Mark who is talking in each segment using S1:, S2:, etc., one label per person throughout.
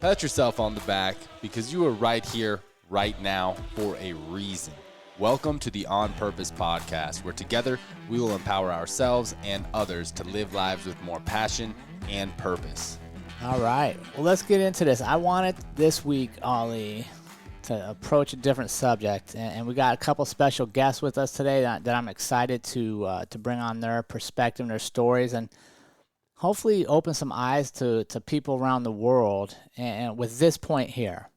S1: Pat yourself on the back because you are right here, right now, for a reason. Welcome to the On Purpose podcast, where together we will empower ourselves and others to live lives with more passion and purpose.
S2: All right. Well, let's get into this. I wanted this week, Ollie, to approach a different subject, and we got a couple special guests with us today that I'm excited to bring on their perspective and their stories, and hopefully open some eyes to people around the world. And with this point here,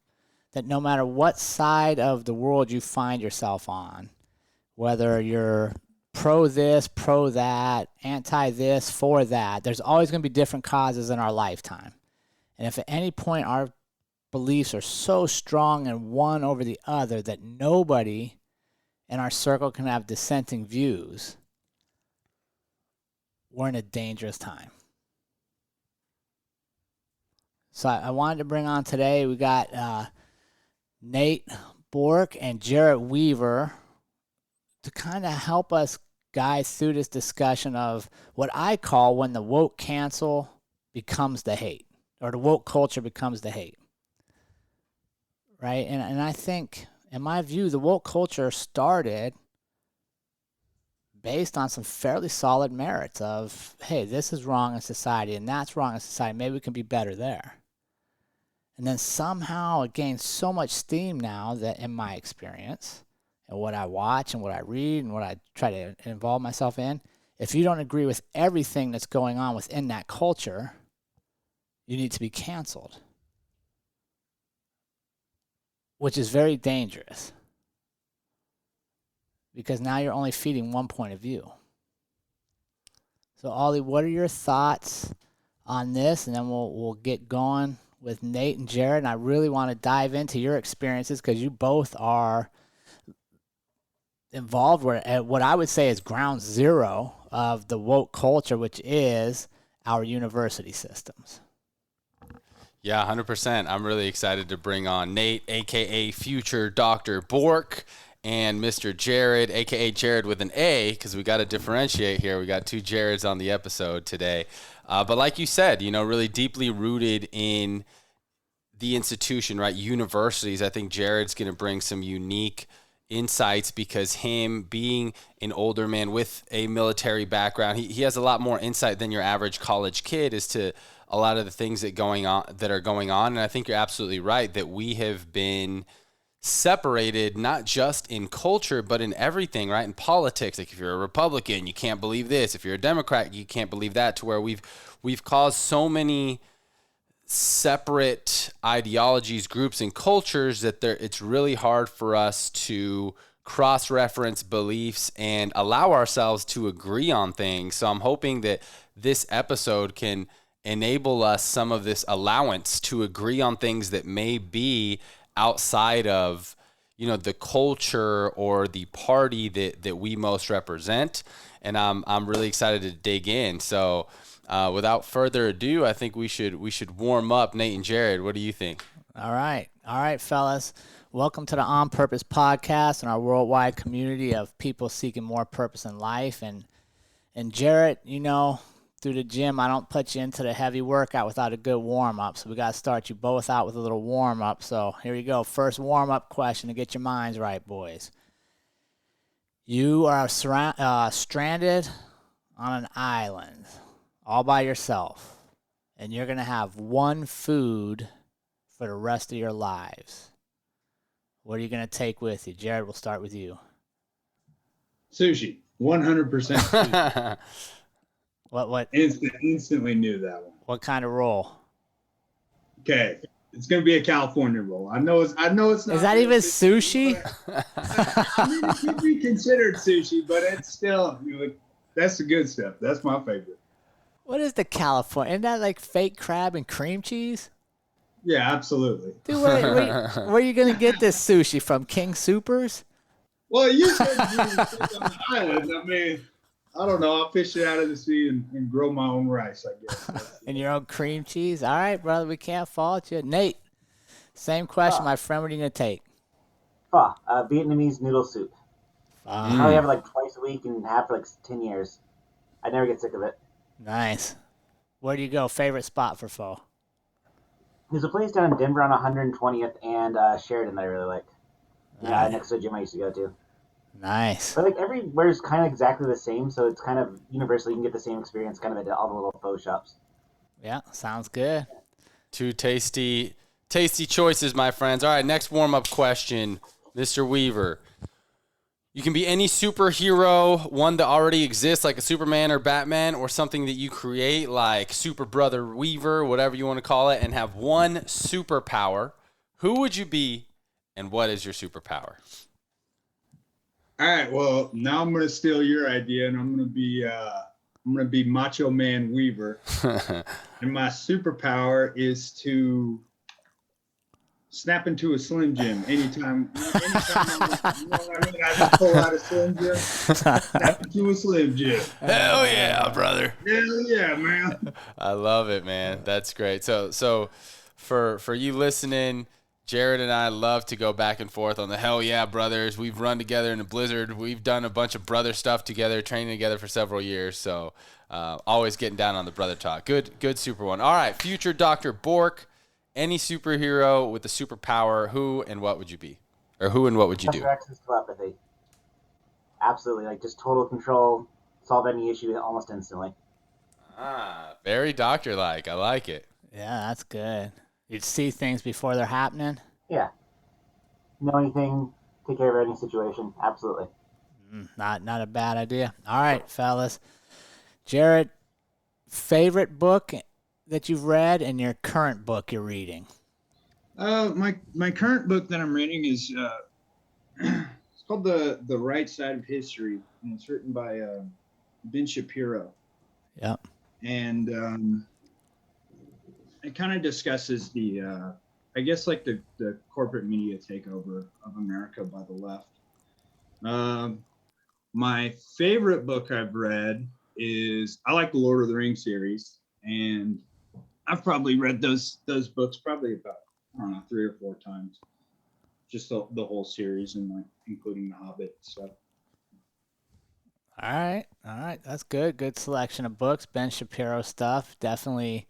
S2: that no matter what side of the world you find yourself on, whether you're pro this, pro that, anti this, for that, there's always going to be different causes in our lifetime. And if at any point our beliefs are so strong in one over the other that nobody in our circle can have dissenting views, we're in a dangerous time. So I wanted to bring on today, we got Nate Bork and Jerrod Weaver to kind of help us guide through this discussion of what I call when the woke cancel becomes the hate, or the woke culture becomes the hate, right? And I think, in my view, the woke culture started based on some fairly solid merits of, hey, this is wrong in society and that's wrong in society. Maybe we can be better there. And then somehow it gains so much steam now that, in my experience, and what I watch and what I read and what I try to involve myself in, if you don't agree with everything that's going on within that culture, you need to be canceled, which is very dangerous because now you're only feeding one point of view. So, Ollie, what are your thoughts on this? And then we'll get going with Nate and Jerrod. And I really want to dive into your experiences because you both are involved at what I would say is ground zero of the woke culture, which is our university systems.
S1: Yeah, 100%. I'm really excited to bring on Nate, a.k.a. future Dr. Bork, and Mr. Jerrod, a.k.a. Jerrod with an A, because we got to differentiate here. We got two Jerrods on the episode today. But like you said, really deeply rooted in the institution, right? Universities. I think Jerrod's going to bring some unique insights because him being an older man with a military background, he has a lot more insight than your average college kid as to a lot of the things that are going on. And I think you're absolutely right that we have been separated not just in culture but in everything, right? In politics, like if you're a Republican, you can't believe this. If you're a Democrat, you can't believe that, to where we've caused so many separate ideologies, groups, and cultures that it's really hard for us to cross-reference beliefs and allow ourselves to agree on things. So I'm hoping that this episode can enable us some of this allowance to agree on things that may be outside of, the culture or the party that we most represent. And I'm really excited to dig in. So without further ado, I think we should warm up. Nate and Jerrod, what do you think?
S2: All right, fellas. Welcome to the On Purpose podcast and our worldwide community of people seeking more purpose in life. And Jerrod, through the gym, I don't put you into the heavy workout without a good warm-up. So we got to start you both out with a little warm-up. So here you go. First warm-up question to get your minds right, boys. You are stranded on an island all by yourself, and you're going to have one food for the rest of your lives. What are you going to take with you? Jerrod, we'll start with you.
S3: Sushi. 100% sushi.
S2: What?
S3: Instantly knew that one.
S2: What kind of roll?
S3: Okay, it's gonna be a California roll. I know it's not.
S2: Is that even sushi?
S3: I mean, it could be considered sushi, but it's still that's the good stuff. That's my favorite.
S2: What is the California? Isn't that like fake crab and cream cheese?
S3: Yeah, absolutely.
S2: Dude, where are you gonna get this sushi from? King Supers?
S3: Well, you said you were on the island. I mean, I don't know. I'll fish it out of the sea and grow my own rice, I guess.
S2: And your own cream cheese? All right, brother. We can't fault you. Nate, same question, my friend. What are you going to take?
S4: Vietnamese noodle soup. I probably have it like twice a week and have for like 10 years. I never get sick of it.
S2: Nice. Where do you go? Favorite spot for pho?
S4: There's a place down in Denver on 120th and Sheridan that I really like. Next to the gym I used to go to.
S2: Nice.
S4: But like everywhere is kind of exactly the same, so it's kind of universal. You can get the same experience kind of at all the little faux shops.
S2: Yeah, sounds good.
S1: Two tasty choices, my friends. All right, next warm-up question, Mr. Weaver. You can be any superhero, one that already exists, like a Superman or Batman, or something that you create, like Super Brother Weaver, whatever you want to call it, and have one superpower. Who would you be, and what is your superpower?
S3: All right. Well, now I'm going to steal your idea, and I'm going to be Macho Man Weaver, and my superpower is to snap into a Slim Jim anytime I just pull out a Slim Jim, snap into a Slim Jim.
S1: Hell yeah, brother.
S3: Hell yeah, man.
S1: I love it, man. That's great. So for you listening, Jerrod and I love to go back and forth on the Hell Yeah Brothers. We've run together in a blizzard. We've done a bunch of brother stuff together, training together for several years. So always getting down on the brother talk. Good super one. All right, future Dr. Bork. Any superhero with a superpower, who and what would you be? Or who and what would you do?
S4: Drax's telepathy. Absolutely, like just total control, solve any issue almost instantly.
S1: Very doctor-like. I like it.
S2: Yeah, that's good. You'd see things before they're happening.
S4: Yeah. Know anything, take care of any situation. Absolutely.
S2: Not a bad idea. All right, fellas. Jerrod, favorite book that you've read and your current book you're reading?
S3: My current book that I'm reading is it's called The Right Side of History, and it's written by Ben Shapiro.
S2: Yep.
S3: And it kind of discusses the I guess like the corporate media takeover of America by the left. My favorite book I've read is, I like the Lord of the Rings series, and I've probably read those books probably about, I don't know, 3 or 4 times, just the whole series, and like including The Hobbit stuff.
S2: All right, that's good selection of books. Ben Shapiro stuff, definitely.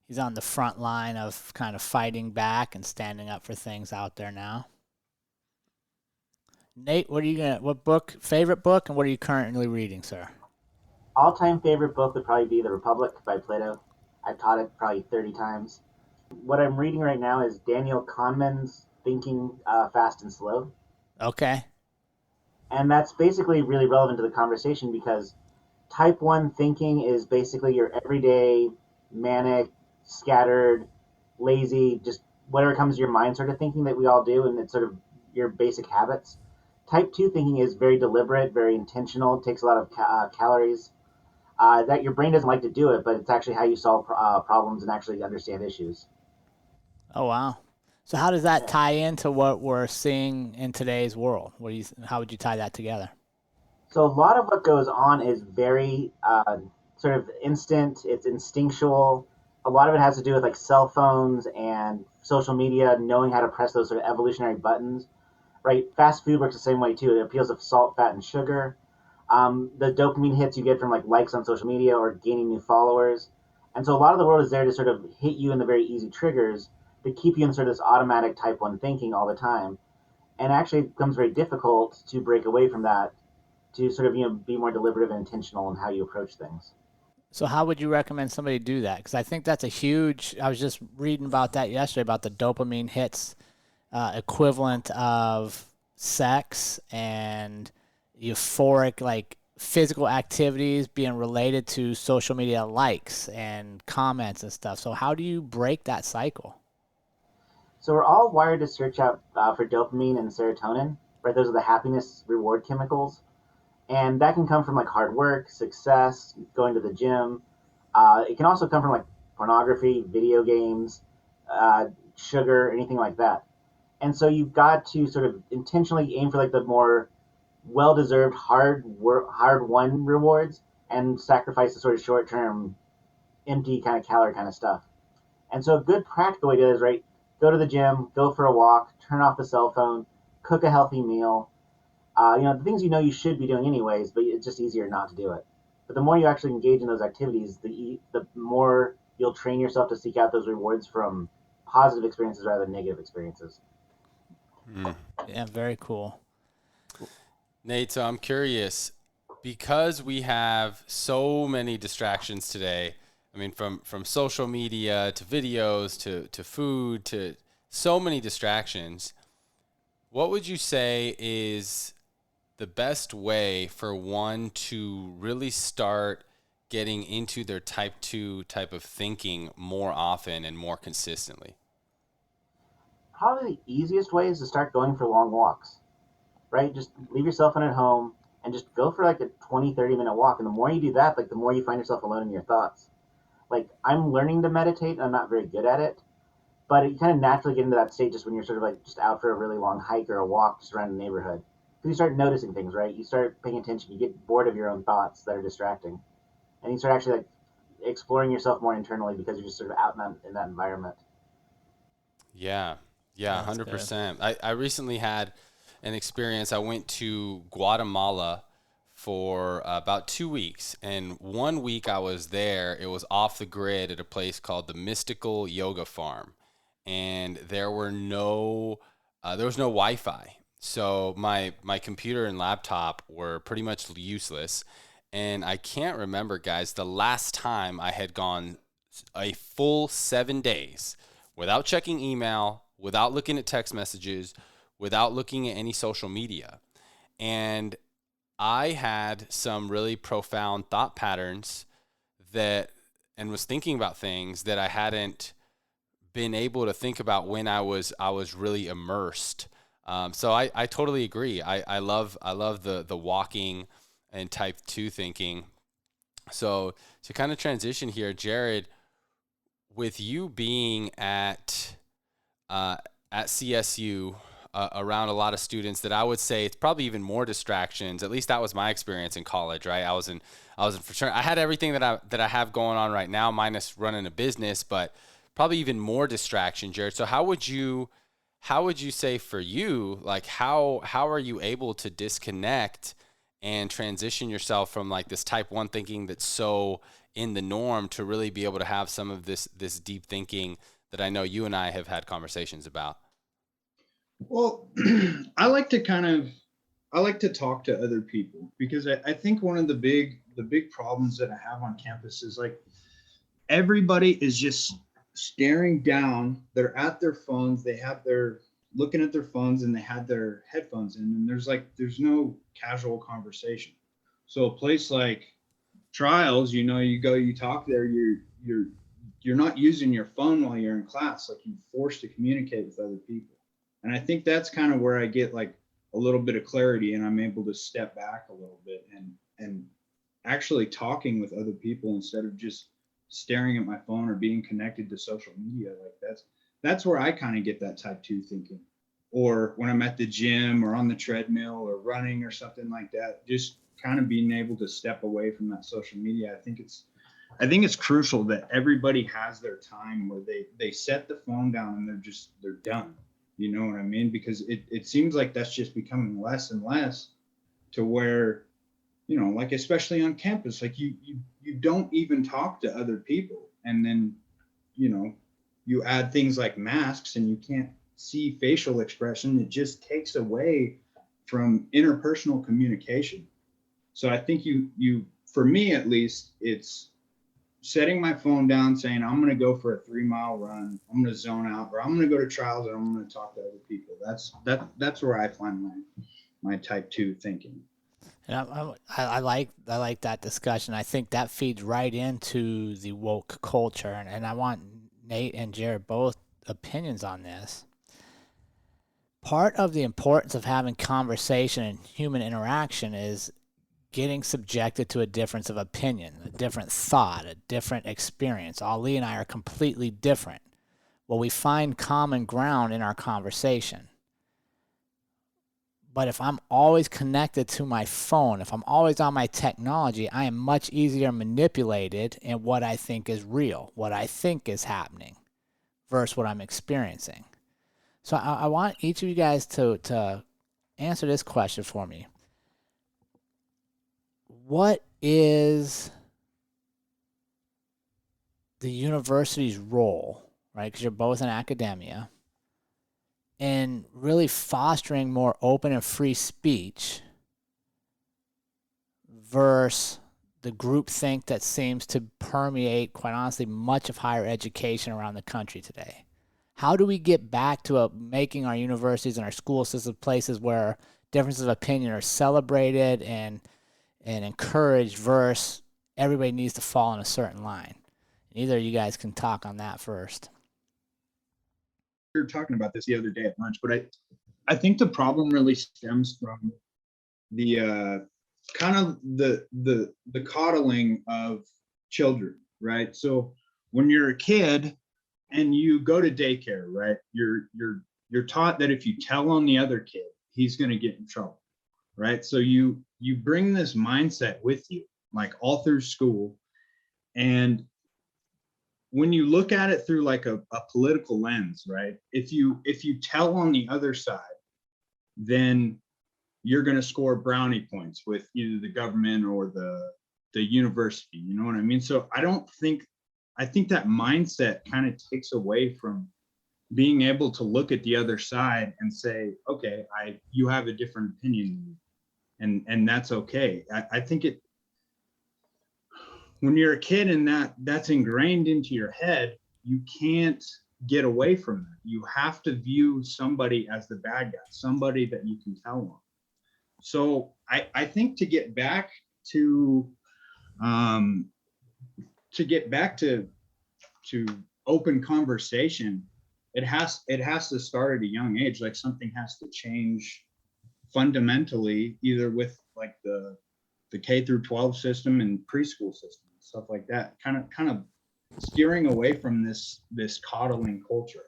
S2: He's on the front line of kind of fighting back and standing up for things out there now. Nate, favorite book, and what are you currently reading, sir?
S4: All-time favorite book would probably be The Republic by Plato. I've taught it probably 30 times. What I'm reading right now is Daniel Kahneman's Thinking Fast and Slow.
S2: Okay.
S4: And that's basically really relevant to the conversation because type 1 thinking is basically your everyday manic, scattered, lazy, just whatever comes to your mind sort of thinking that we all do, and it's sort of your basic habits. Type 2 thinking is very deliberate, very intentional, takes a lot of calories. That your brain doesn't like to do it, but it's actually how you solve problems and actually understand issues.
S2: Oh, wow. So how does that tie into what we're seeing in today's world? How would you tie that together?
S4: So a lot of what goes on is very sort of instant. It's instinctual. A lot of it has to do with like cell phones and social media, knowing how to press those sort of evolutionary buttons, right? Fast food works the same way too. It appeals to salt, fat, and sugar. The dopamine hits you get from like likes on social media or gaining new followers. And so a lot of the world is there to sort of hit you in the very easy triggers to keep you in sort of this automatic type 1 thinking all the time. And actually it becomes very difficult to break away from that, to sort of, be more deliberative and intentional in how you approach things.
S2: So how would you recommend somebody do that? Because I think that's I was just reading about that yesterday, about the dopamine hits equivalent of sex and euphoric, like physical activities being related to social media likes and comments and stuff. So how do you break that cycle?
S4: So we're all wired to search out for dopamine and serotonin, right? Those are the happiness reward chemicals. And that can come from like hard work, success, going to the gym. It can also come from like pornography, video games, sugar, anything like that. And so you've got to sort of intentionally aim for like the more well-deserved, hard-won rewards and sacrifice the sort of short-term, empty kind of calorie kind of stuff. And so a good practical way to do it is, right, go to the gym, go for a walk, turn off the cell phone, cook a healthy meal. The things you should be doing anyways, but it's just easier not to do it. But the more you actually engage in those activities, the more you'll train yourself to seek out those rewards from positive experiences rather than negative experiences.
S2: Yeah, very cool.
S1: Nate, so I'm curious, because we have so many distractions today. I mean, from social media to videos to food to so many distractions. What would you say is the best way for one to really start getting into their type 2 type of thinking more often and more consistently?
S4: Probably the easiest way is to start going for long walks, right? Just leave your cell phone at home and just go for like a 20, 30-minute walk. And the more you do that, like the more you find yourself alone in your thoughts. Like I'm learning to meditate and I'm not very good at it, but you kind of naturally get into that state just when you're sort of like just out for a really long hike or a walk just around the neighborhood. Because you start noticing things, right? You start paying attention. You get bored of your own thoughts that are distracting. And you start actually like exploring yourself more internally because you're just sort of out in that environment.
S1: Yeah, yeah,
S2: That's good.
S1: 100%. I recently had an experience. I went to Guatemala for about 2 weeks. And 1 week I was there, it was off the grid at a place called the Mystical Yoga Farm. And there was no Wi-Fi. So my computer and laptop were pretty much useless. And I can't remember, guys, the last time I had gone a full 7 days without checking email, without looking at text messages, without looking at any social media. And I had some really profound thought patterns and was thinking about things that I hadn't been able to think about when I was really immersed. So I totally agree. I love the walking and type 2 thinking. So to kind of transition here, Jerrod, with you being at CSU around a lot of students, that I would say it's probably even more distractions. At least that was my experience in college, right? I was in fraternity. I had everything that I have going on right now, minus running a business, but probably even more distraction, Jerrod. So how would you say for you, like how are you able to disconnect and transition yourself from like this type 1 thinking that's so in the norm to really be able to have some of this deep thinking that I know you and I have had conversations about?
S3: Well, I like to talk to other people because I think one of the big problems that I have on campus is like everybody is just staring down. They're at their phones. They're looking at their phones and they have their headphones in, and there's no casual conversation. So a place like Trials, you go, you talk there, you're not using your phone while you're in class. Like you're forced to communicate with other people. And I think that's kind of where I get like a little bit of clarity and I'm able to step back a little bit and actually talking with other people instead of just staring at my phone or being connected to social media. Like that's where I kind of get that type 2 thinking. Or when I'm at the gym or on the treadmill or running or something like that, just kind of being able to step away from that social media. I think it's crucial that everybody has their time where they set the phone down and they're done. You know what I mean? Because it seems like that's just becoming less and less to where, like especially on campus, like you don't even talk to other people. And then, you add things like masks and you can't see facial expression. It just takes away from interpersonal communication. So I think for me at least, it's setting my phone down, saying I'm going to go for a 3-mile run. I'm going to zone out, or I'm going to go to Trials and I'm going to talk to other people. That's where I find my type 2 thinking.
S2: And I like that discussion. I think that feeds right into the woke culture, and I want Nate and Jerrod both opinions on this. Part of the importance of having conversation and human interaction is getting subjected to a difference of opinion, a different thought, a different experience. Ali and I are completely different. Well, we find common ground in our conversation. But if I'm always connected to my phone, if I'm always on my technology, I am much easier manipulated in what I think is real, what I think is happening, versus what I'm experiencing. So I want each of you guys to answer this question for me. What is the university's role, right? Because you're both in academia, and really fostering more open and free speech versus the groupthink that seems to permeate, quite honestly, much of higher education around the country today? How do we get back to making our universities and our school systems places where differences of opinion are celebrated and encouraged versus everybody needs to fall in a certain line? Either of you guys can talk on that first.
S3: We were talking about this the other day at lunch, but I think the problem really stems from the kind of the coddling of children, right? So when you're a kid and you go to daycare, right, you're taught that if you tell on the other kid, he's going to get in trouble, right? So you bring this mindset with you, like all through school. And when you look at it through like a political lens, right, if you tell on the other side, then you're going to score brownie points with either the government or the university. You know what I mean? So I think that mindset kind of takes away from being able to look at the other side and say, okay, you have a different opinion, and that's okay. I think when you're a kid and that's ingrained into your head, you can't get away from that. You have to view somebody as the bad guy, somebody that you can tell on. So I think to get back to open conversation, it has to start at a young age. Like something has to change fundamentally, either with like the K through 12 system and preschool system, stuff like that, kind of steering away from this coddling culture.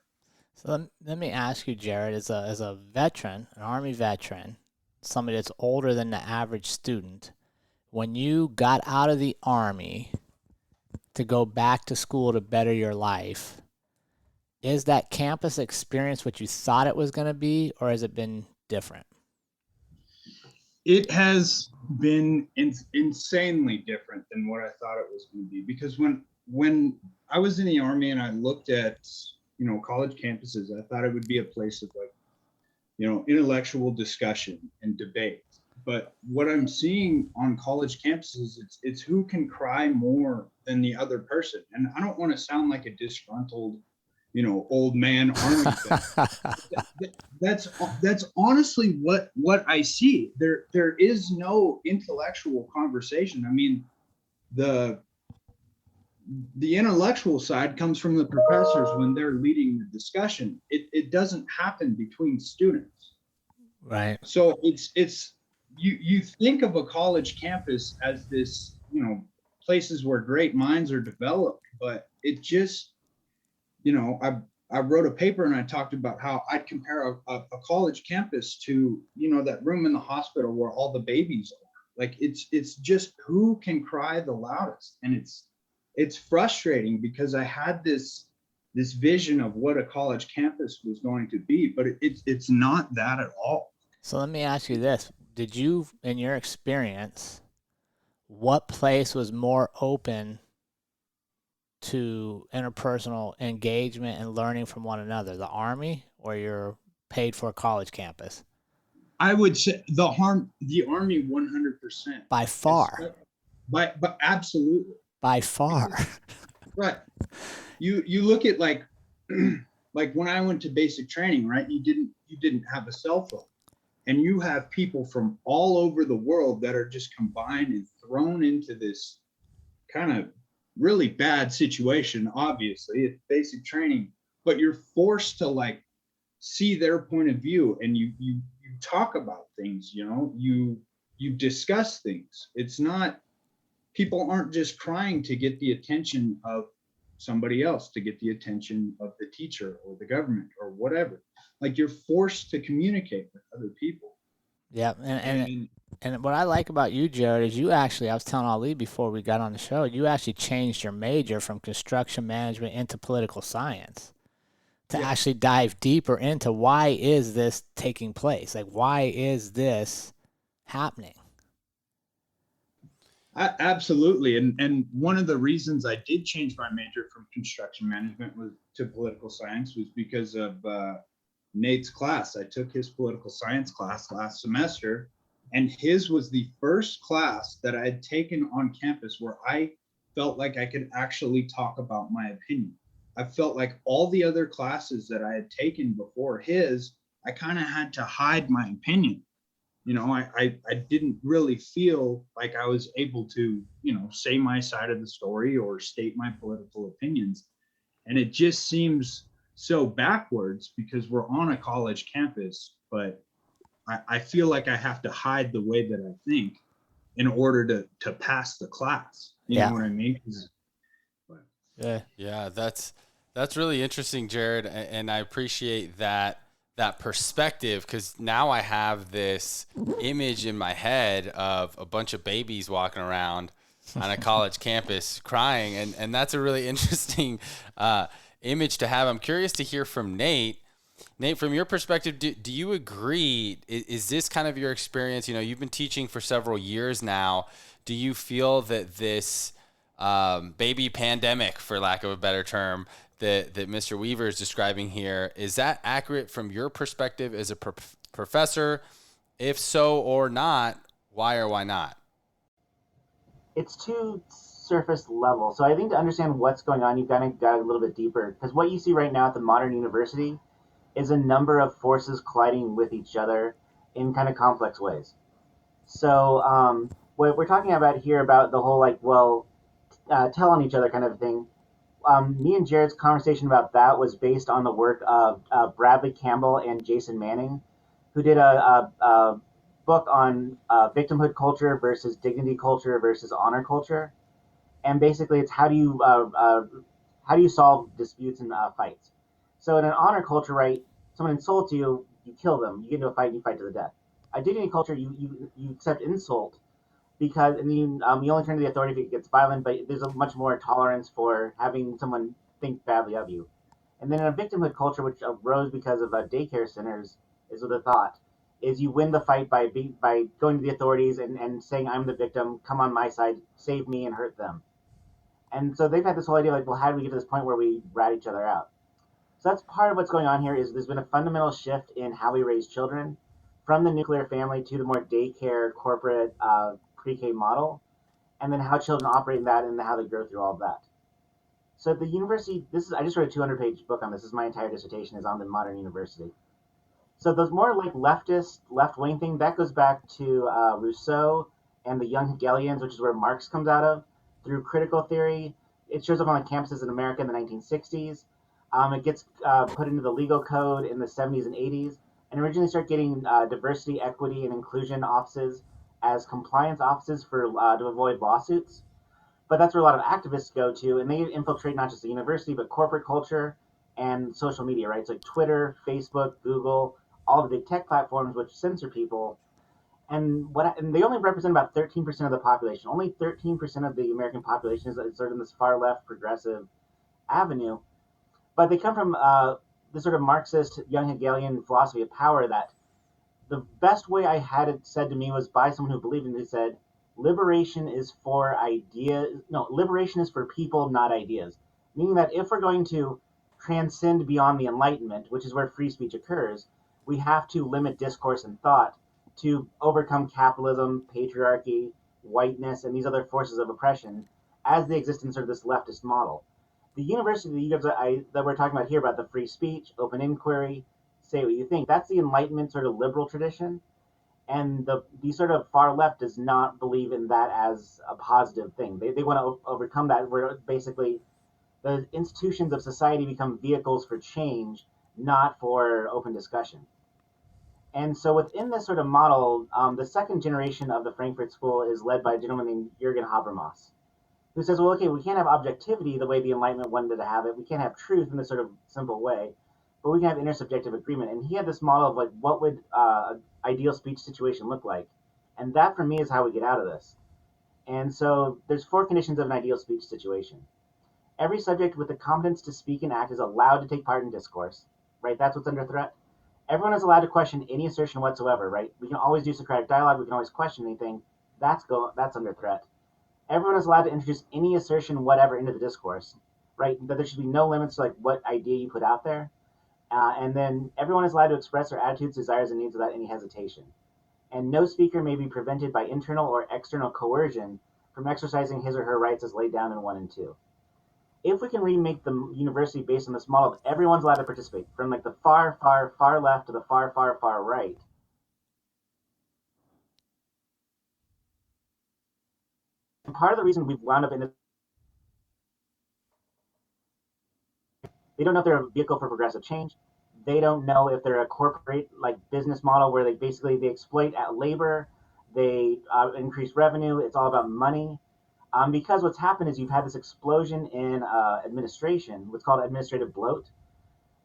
S2: So let me ask you, Jerrod, as a veteran, an Army veteran, somebody that's older than the average student, when you got out of the Army to go back to school to better your life, is that campus experience what you thought it was going to be, or has it been different?
S3: It has been insanely different than what I thought it was going to be, because when I was in the Army and I looked at, college campuses, I thought it would be a place of like, intellectual discussion and debate. But what I'm seeing on college campuses, it's who can cry more than the other person. And I don't want to sound like a disgruntled, old man Army vet. That's honestly what I see. There is no intellectual conversation. I mean, the intellectual side comes from the professors when they're leading the discussion. It doesn't happen between students.
S2: Right.
S3: So it's you think of a college campus as this, places where great minds are developed, but it just, I wrote a paper and I talked about how I'd compare a college campus to, that room in the hospital where all the babies are. Like it's just who can cry the loudest. And it's frustrating because I had this vision of what a college campus was going to be, but it's not that at all.
S2: So let me ask you this. Did you, in your experience, what place was more open to interpersonal engagement and learning from one another, the Army or your paid for college campus?
S3: I would say the Army 100%.
S2: By far.
S3: But absolutely.
S2: By far.
S3: Right. You look at like when I went to basic training, right? You didn't have a cell phone. And you have people from all over the world that are just combined and thrown into this kind of really bad situation. Obviously, it's basic training, but you're forced to like see their point of view, and you talk about things, you discuss things. It's not, people aren't just crying to get the attention of somebody else, to get the attention of the teacher or the government or whatever. Like you're forced to communicate with other people.
S2: Yeah, and what I like about you, Jerrod, is you actually, I was telling Ali before we got on the show, you actually changed your major from construction management into political science to actually dive deeper into why is this taking place? Like, why is this happening?
S3: Absolutely. And one of the reasons I did change my major from construction management to political science was because of Nate's class. I took his political science class last semester, and his was the first class that I had taken on campus where I felt like I could actually talk about my opinion. I felt like all the other classes that I had taken before his, I kind of had to hide my opinion. I didn't really feel like I was able to, say my side of the story or state my political opinions. And it just seems so backwards because we're on a college campus, but I feel like I have to hide the way that I think in order to pass the class. You know what I mean?
S1: Yeah, that's really interesting, Jerrod, and I appreciate that perspective, because now I have this image in my head of a bunch of babies walking around on a college campus crying, and that's a really interesting image to have. I'm curious to hear from Nate. Nate, from your perspective, do you agree? Is this kind of your experience? You've been teaching for several years now. Do you feel that this baby pandemic, for lack of a better term, that Mr. Weaver is describing here, is that accurate from your perspective as a professor? If so or not, why or why not?
S4: It's too surface level. So I think to understand what's going on, you've got to go a little bit deeper, because what you see right now at the modern university is a number of forces colliding with each other in kind of complex ways. So what we're talking about here about the whole tell on each other kind of thing. Me and Jerrod's conversation about that was based on the work of Bradley Campbell and Jason Manning, who did a book on victimhood culture versus dignity culture versus honor culture, and basically it's how do you solve disputes and fights. So in an honor culture, right, someone insults you, you kill them, you get into a fight, and you fight to the death. A dignity culture, you accept insult, because and you only turn to the authority if it gets violent, but there's a much more tolerance for having someone think badly of you. And then in a victimhood culture, which arose because of daycare centers, is what the thought is you win the fight by going to the authorities and saying, I'm the victim, come on my side, save me and hurt them. And so they've had this whole idea like, well, how do we get to this point where we rat each other out? So that's part of what's going on here. Is there's been a fundamental shift in how we raise children from the nuclear family to the more daycare, corporate, pre-K model, and then how children operate in that and how they grow through all of that. So at the university, I just wrote a 200-page book on this. This is my entire dissertation is on the modern university. So those more like leftist, left-wing thing, that goes back to Rousseau and the young Hegelians, which is where Marx comes out of, through critical theory. It shows up on the campuses in America in the 1960s. It gets put into the legal code in the 70s and 80s, and originally start getting diversity, equity, and inclusion offices as compliance offices for to avoid lawsuits. But that's where a lot of activists go to, and they infiltrate not just the university, but corporate culture and social media, right? It's like Twitter, Facebook, Google, all the big tech platforms which censor people. And they only represent about 13% of the population. Only 13% of the American population is sort of in this far left progressive avenue. But they come from the sort of Marxist, young Hegelian philosophy of power that the best way I had it said to me was by someone who believed in it, who said, liberation is for liberation is for people, not ideas. Meaning that if we're going to transcend beyond the Enlightenment, which is where free speech occurs, we have to limit discourse and thought to overcome capitalism, patriarchy, whiteness, and these other forces of oppression as they exist in sort of this leftist model. The university that we're talking about here about the free speech, open inquiry, say what you think, that's the Enlightenment sort of liberal tradition. And the sort of far left does not believe in that as a positive thing. They want to overcome that, where basically the institutions of society become vehicles for change, not for open discussion. And so within this sort of model, the second generation of the Frankfurt School is led by a gentleman named Jürgen Habermas, who says, well, okay, we can't have objectivity the way the Enlightenment wanted to have it. We can't have truth in this sort of simple way, but we can have intersubjective agreement. And he had this model of like, what would ideal speech situation look like? And that for me is how we get out of this. And so there's 4 conditions of an ideal speech situation. Every subject with the competence to speak and act is allowed to take part in discourse, right? That's what's under threat. Everyone is allowed to question any assertion whatsoever, right? We can always do Socratic dialogue. We can always question anything. That's under threat. Everyone is allowed to introduce any assertion, whatever, into the discourse, right? That there should be no limits to like what idea you put out there. And then everyone is allowed to express their attitudes, desires, and needs without any hesitation. And no speaker may be prevented by internal or external coercion from exercising his or her rights as laid down in 1 and 2. If we can remake the university based on this model that everyone's allowed to participate, from like the far, far, far left to the far, far, far right, and part of the reason we've wound up in this, they don't know if they're a vehicle for progressive change. They don't know if they're a corporate like business model where they exploit at labor, they increase revenue. It's all about money. Because what's happened is you've had this explosion in administration, what's called administrative bloat,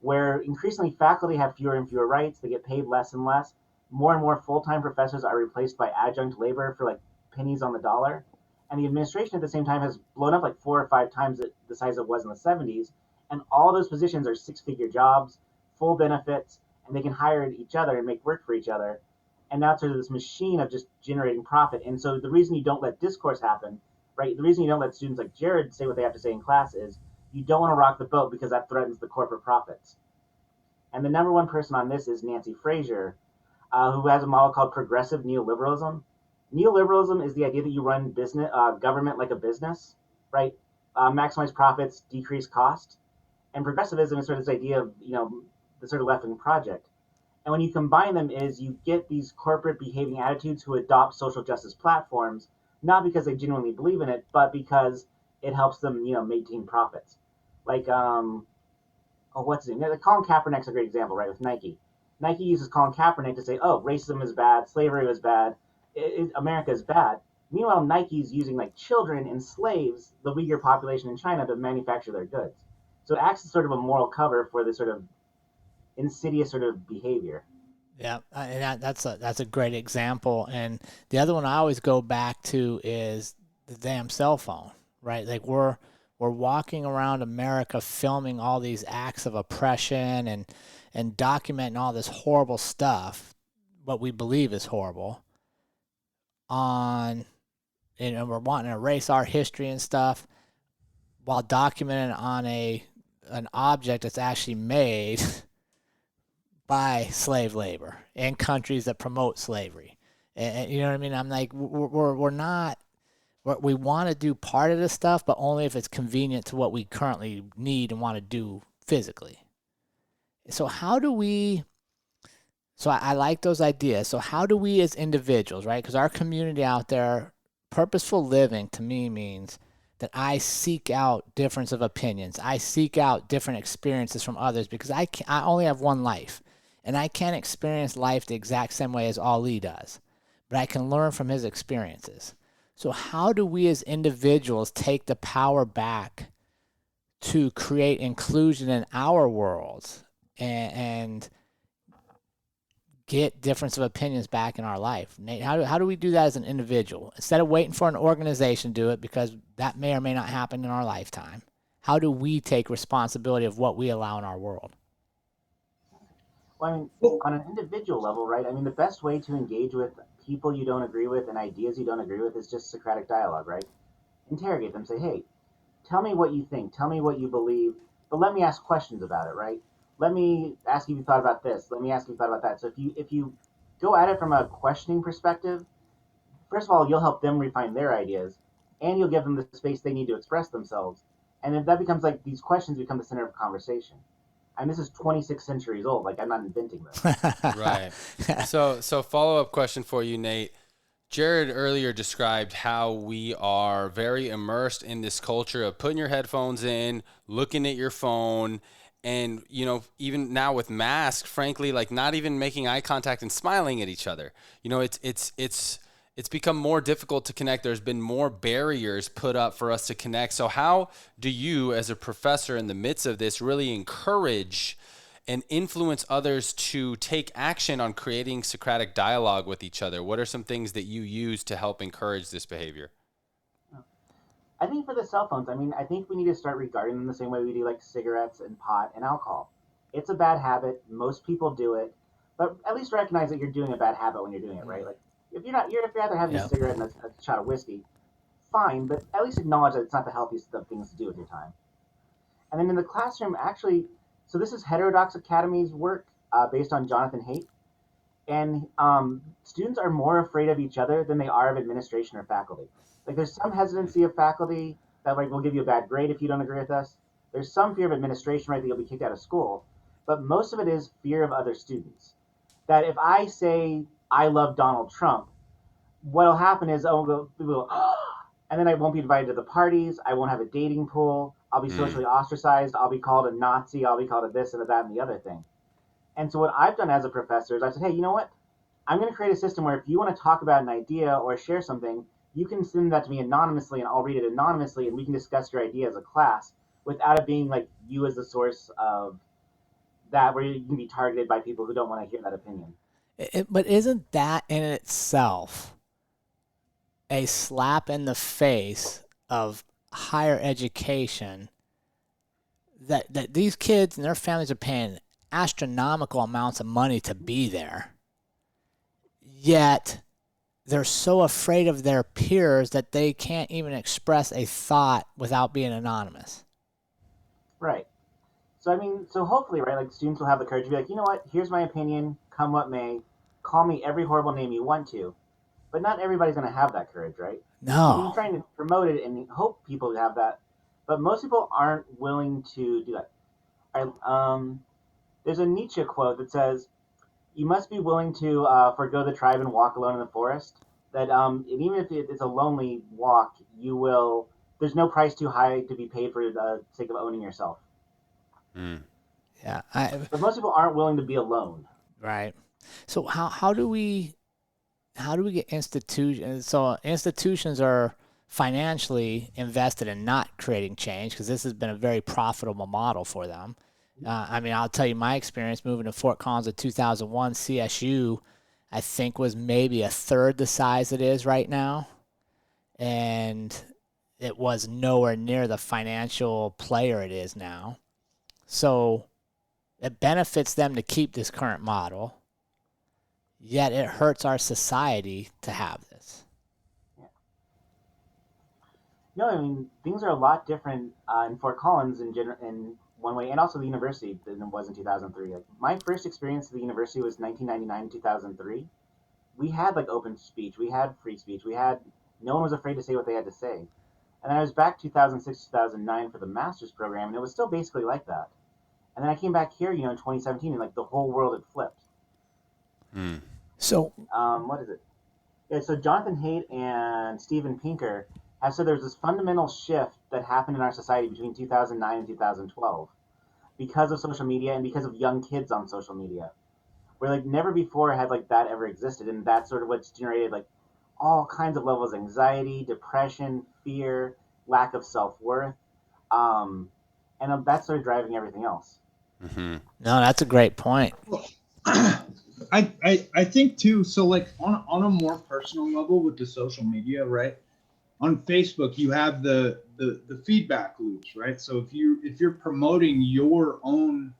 S4: where increasingly faculty have fewer and fewer rights. They get paid less and less. More and more full-time professors are replaced by adjunct labor for like pennies on the dollar. And the administration at the same time has blown up like 4 or 5 times the size it was in the 70s. And all those positions are 6-figure jobs, full benefits, and they can hire each other and make work for each other. And now it's sort of this machine of just generating profit. And so the reason you don't let discourse happen, right? The reason you don't let students like Jerrod say what they have to say in class is you don't want to rock the boat because that threatens the corporate profits. And the number one person on this is Nancy Fraser, who has a model called progressive neoliberalism. Neoliberalism is the idea that you run business, government like a business, right? Maximize profits, decrease cost. And progressivism is sort of this idea of, the sort of left-wing project. And when you combine them is you get these corporate behaving attitudes who adopt social justice platforms, not because they genuinely believe in it, but because it helps them, maintain profits. Like, what's his name? Colin Kaepernick's a great example, right, with Nike. Nike uses Colin Kaepernick to say, oh, racism is bad, slavery was bad, America is bad. Meanwhile, Nike's using like children and slaves, the Uyghur population in China, to manufacture their goods. So it acts as sort of a moral cover for this sort of insidious sort of behavior.
S2: Yeah, and that's a great example. And the other one I always go back to is the damn cell phone, right? Like we're walking around America filming all these acts of oppression and documenting all this horrible stuff, what we believe is horrible, and we're wanting to erase our history and stuff while documenting on an object that's actually made by slave labor in countries that promote slavery. And you know what I mean? I'm like, we're not, we want to do part of this stuff, but only if it's convenient to what we currently need and want to do physically. So how do we, so I like those ideas. So how do we as individuals, right? Because our community out there, purposeful living to me means that I seek out difference of opinions. I seek out different experiences from others because I only have one life. And I can't experience life the exact same way as Ali does, but I can learn from his experiences. So how do we as individuals take the power back to create inclusion in our worlds and get difference of opinions back in our life? Nate, how do we do that as an individual? Instead of waiting for an organization to do it, because that may or may not happen in our lifetime, how do we take responsibility of what we allow in our world?
S4: Well, I mean, on an individual level, right? I mean, the best way to engage with people you don't agree with and ideas you don't agree with is just Socratic dialogue, right? Interrogate them, say, hey, tell me what you think, tell me what you believe, but let me ask questions about it, right? Let me ask if you thought about this, let me ask if you thought about that. So if you go at it from a questioning perspective, first of all, you'll help them refine their ideas, and you'll give them the space they need to express themselves. And if that becomes like these questions become the center of conversation. And this is 26 centuries old. Like, I'm not inventing this.
S1: Right. So follow-up question for you, Nate. Jerrod earlier described how we are very immersed in this culture of putting your headphones in, looking at your phone, and, even now with masks, frankly, like not even making eye contact and smiling at each other. It's become more difficult to connect. There's been more barriers put up for us to connect. So how do you, as a professor in the midst of this, really encourage and influence others to take action on creating Socratic dialogue with each other? What are some things that you use to help encourage this behavior?
S4: I think for the cell phones, I think we need to start regarding them the same way we do like cigarettes and pot and alcohol. It's a bad habit. Most people do it, but at least recognize that you're doing a bad habit when you're doing it, right? Like, if you're either having a cigarette and a shot of whiskey, fine, but at least acknowledge that it's not the healthiest of things to do with your time. And then in the classroom, actually, so this is Heterodox Academy's work based on Jonathan Haidt. And students are more afraid of each other than they are of administration or faculty. Like there's some hesitancy of faculty that like will give you a bad grade if you don't agree with us. There's some fear of administration, right, that you'll be kicked out of school. But most of it is fear of other students. That if I say I love Donald Trump, what'll happen is people will, and then I won't be invited to the parties. I won't have a dating pool. I'll be socially ostracized. I'll be called a Nazi. I'll be called a this and a that and the other thing. And so what I've done as a professor is I said, hey, you know what? I'm going to create a system where if you want to talk about an idea or share something, you can send that to me anonymously and I'll read it anonymously and we can discuss your idea as a class without it being like you as the source of that, where you can be targeted by people who don't want to hear that opinion.
S2: But isn't that in itself a slap in the face of higher education that these kids and their families are paying astronomical amounts of money to be there, yet they're so afraid of their peers that they can't even express a thought without being anonymous?
S4: Right. So, I mean, so hopefully, right, like students will have the courage to be like, you know what, here's my opinion, come what may, call me every horrible name you want to. But not everybody's going to have that courage, right?
S2: No.
S4: I'm trying to promote it and hope people have that. But most people aren't willing to do that. There's a Nietzsche quote that says, you must be willing to forego the tribe and walk alone in the forest. That and even if it's a lonely walk, there's no price too high to be paid for the sake of owning yourself.
S2: Yeah.
S4: But most people aren't willing to be alone.
S2: Right. So how do we get institutions? So institutions are financially invested in not creating change because this has been a very profitable model for them. I mean, I'll tell you my experience moving to Fort Collins in 2001. CSU, I think, was maybe a third the size it is right now, and it was nowhere near the financial player it is now. So it benefits them to keep this current model, yet it hurts our society to have this.
S4: No, I mean, things are a lot different in Fort Collins in one way, and also the university than it was in 2003. Like, my first experience at the university was 1999, 2003. We had like open speech, we had free speech, no one was afraid to say what they had to say. And then I was back 2006, 2009 for the master's program, and it was still basically like that. And then I came back here, in 2017, and like the whole world had flipped.
S2: So,
S4: what is it? Yeah, so Jonathan Haidt and Steven Pinker have said there's this fundamental shift that happened in our society between 2009 and 2012 because of social media and because of young kids on social media, where like never before had like that ever existed, and that's sort of what's generated like all kinds of levels of anxiety, depression, fear, lack of self-worth, and that's sort of driving everything else.
S2: No, that's a great point.
S3: I think too. So like on a more personal level with the social media, right? On Facebook, you have the feedback loops, right? So if you're promoting your own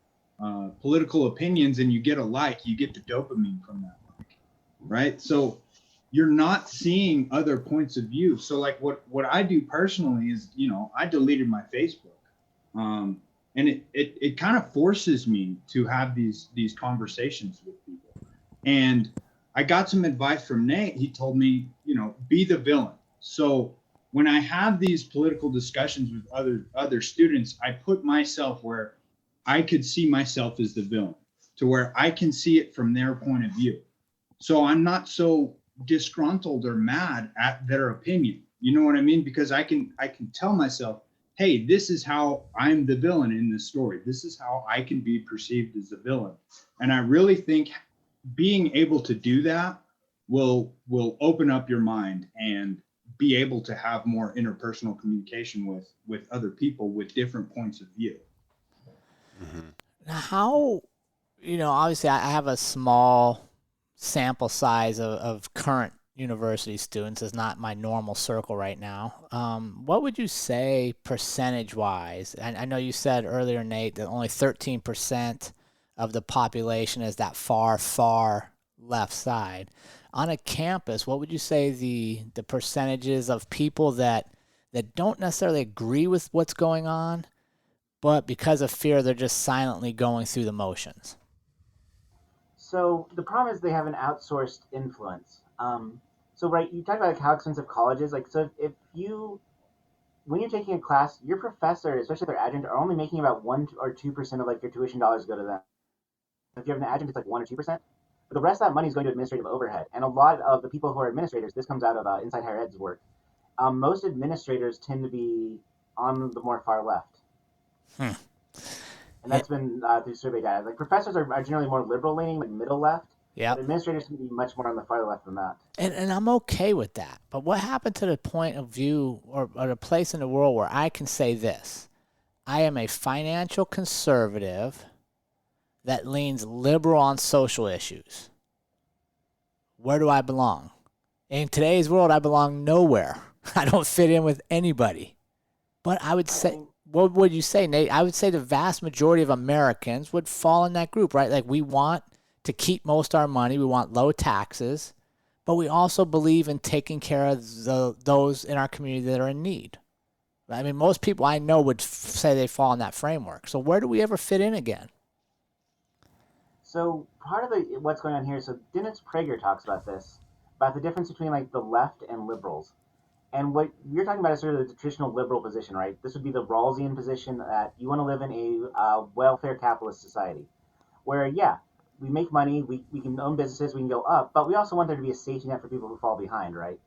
S3: political opinions and you get a like, you get the dopamine from that like, right? So you're not seeing other points of view. So like what I do personally is, I deleted my Facebook. And it kind of forces me to have these conversations with people. And I got some advice from Nate. He told me, be the villain. So when I have these political discussions with other students, I put myself where I could see myself as the villain, to where I can see it from their point of view. So I'm not so disgruntled or mad at their opinion. You know what I mean? Because I can tell myself, hey, this is how I'm the villain in this story. This is how I can be perceived as the villain. And I really think being able to do that will open up your mind and be able to have more interpersonal communication with other people with different points of view.
S2: Now, how, obviously I have a small sample size of current university students. Is not my normal circle right now. What would you say percentage-wise? I know you said earlier, Nate, that only 13% of the population is that far, far left side. on a campus, what would you say the percentages of people that don't necessarily agree with what's going on, but because of fear, they're just silently going through the motions?
S4: So the problem is they have an outsourced influence. So right, you talk about like how expensive college is. Like, so if you when you're taking a class, your professor, especially their adjunct, are only making about 1 or 2% of like your tuition dollars go to them. If you have an adjunct, it's like 1 or 2%. But the rest of that money is going to administrative overhead. And a lot of the people who are administrators, this comes out of Inside Higher Ed's work. Most administrators tend to be on the more far left.
S2: Hmm.
S4: And that's been through survey data. Like professors are generally more liberal leaning, like middle left.
S2: Yeah.
S4: But administrators can be much more on the far left than that.
S2: And I'm okay with that. But what happened to the point of view or the place in the world where I can say this? I am a financial conservative that leans liberal on social issues. Where do I belong? In today's world, I belong nowhere. I don't fit in with anybody. But I would say, what would you say, Nate? I would say the vast majority of Americans would fall in that group, right? Like we want to keep most of our money. We want low taxes, but we also believe in taking care of those in our community that are in need. I mean, most people I know would say they fall in that framework. So where do we ever fit in again?
S4: So part of what's going on here, so Dennis Prager talks about this, about the difference between like the left and liberals. And what you're talking about is sort of the traditional liberal position, right? This would be the Rawlsian position that you want to live in a welfare capitalist society where, yeah, we make money, we can own businesses, we can go up, but we also want there to be a safety net for people who fall behind, right?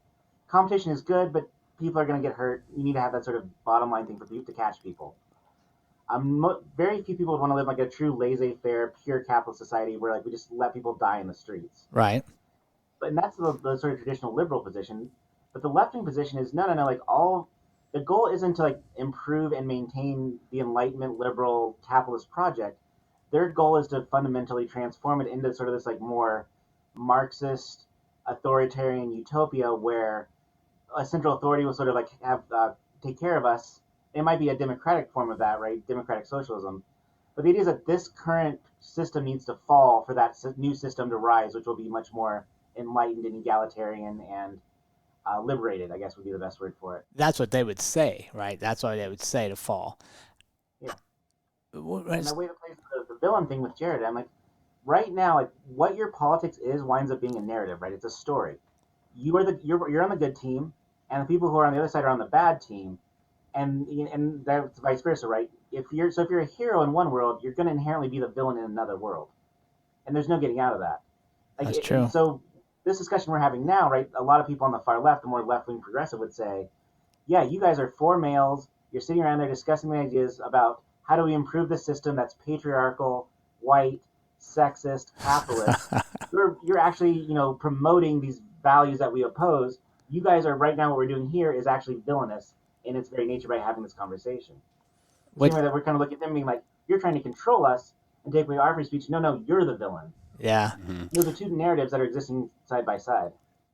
S4: Competition is good, but people are going to get hurt. You need to have that sort of bottom line thing for people to catch people. Very few people would want to live like a true laissez-faire, pure capitalist society where like we just let people die in the streets.
S2: Right.
S4: But that's the sort of traditional liberal position. But the left-wing position is no. Like the goal isn't to like improve and maintain the Enlightenment liberal capitalist project. Their goal is to fundamentally transform it into sort of this like more Marxist authoritarian utopia where a central authority will sort of like have take care of us. It might be a democratic form of that, right? Democratic socialism. But the idea is that this current system needs to fall for that new system to rise, which will be much more enlightened and egalitarian and liberated, I guess would be the best word for it.
S2: That's what they would say, right? That's what they would say to fall.
S4: Yeah. And the way it plays the villain thing with Jerrod, I'm like, right now, like what your politics is winds up being a narrative, right? It's a story. You're on the good team, and the people who are on the other side are on the bad team. And that's vice versa, right? If you're a hero in one world, you're going to inherently be the villain in another world, and there's no getting out of that. Like,
S2: that's true.
S4: So this discussion we're having now, right? A lot of people on the far left, the more left-wing progressive, would say, "Yeah, you guys are four males. You're sitting around there discussing the ideas about how do we improve the system that's patriarchal, white, sexist, capitalist. You're actually promoting these values that we oppose. You guys are right now. What we're doing here is actually villainous." In its very nature by having this conversation. The same way that we're kind of looking at them being like, you're trying to control us and take away our free speech. No, you're the villain.
S2: Yeah.
S4: Mm-hmm. Those are two narratives that are existing side by side.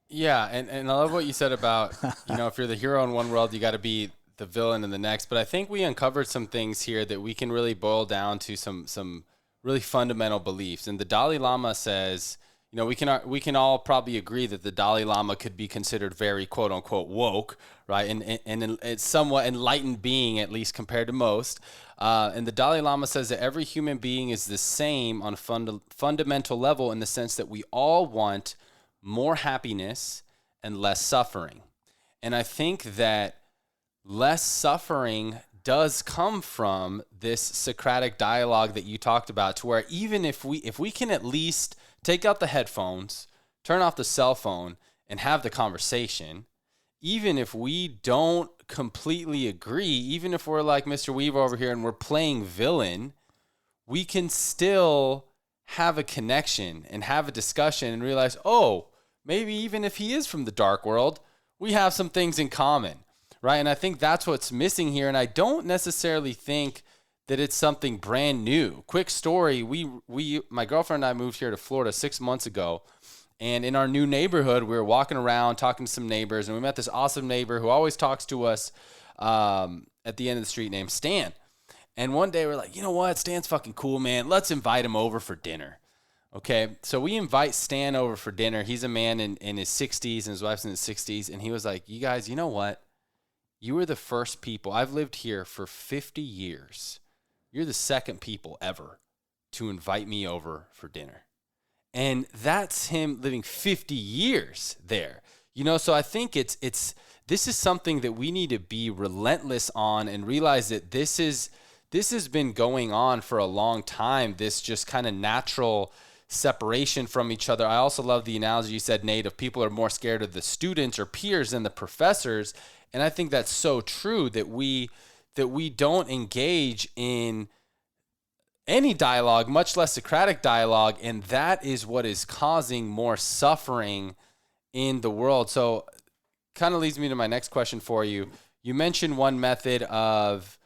S1: Yeah, and I love what you said about, if you're the hero in one world, you got to be the villain in the next. But I think we uncovered some things here that we can really boil down to some really fundamental beliefs. And the Dalai Lama says, we can all probably agree that the Dalai Lama could be considered very quote unquote woke, right? And it's somewhat enlightened being, at least compared to most. And the Dalai Lama says that every human being is the same on a fundamental level in the sense that we all want more happiness and less suffering. And I think that less suffering does come from this Socratic dialogue that you talked about, to where even if we can at least take out the headphones, turn off the cell phone, and have the conversation, even if we don't completely agree, even if we're like Mr. Weaver over here and we're playing villain, we can still have a connection and have a discussion and realize, oh, maybe even if he is from the dark world, we have some things in common, right? And I think that's what's missing here. And I don't necessarily think that it's something brand new. Quick story, my girlfriend and I moved here to Florida 6 months ago, and in our new neighborhood, we were walking around talking to some neighbors, and we met this awesome neighbor who always talks to us at the end of the street named Stan. And one day we're like, you know what, Stan's fucking cool, man. Let's invite him over for dinner. Okay, so we invite Stan over for dinner. He's a man in his 60s, and his wife's in his 60s. And he was like, you guys, you know what? You were the first people. I've lived here for 50 years. You're the second people ever to invite me over for dinner. And that's him living 50 years there. So I think this is something that we need to be relentless on and realize that this has been going on for a long time. This just kind of natural separation from each other. I also love the analogy you said, Nate, of people are more scared of the students or peers than the professors. And I think that's so true, that we don't engage in any dialogue, much less Socratic dialogue, and that is what is causing more suffering in the world. So kind of leads me to my next question for you. You mentioned one method of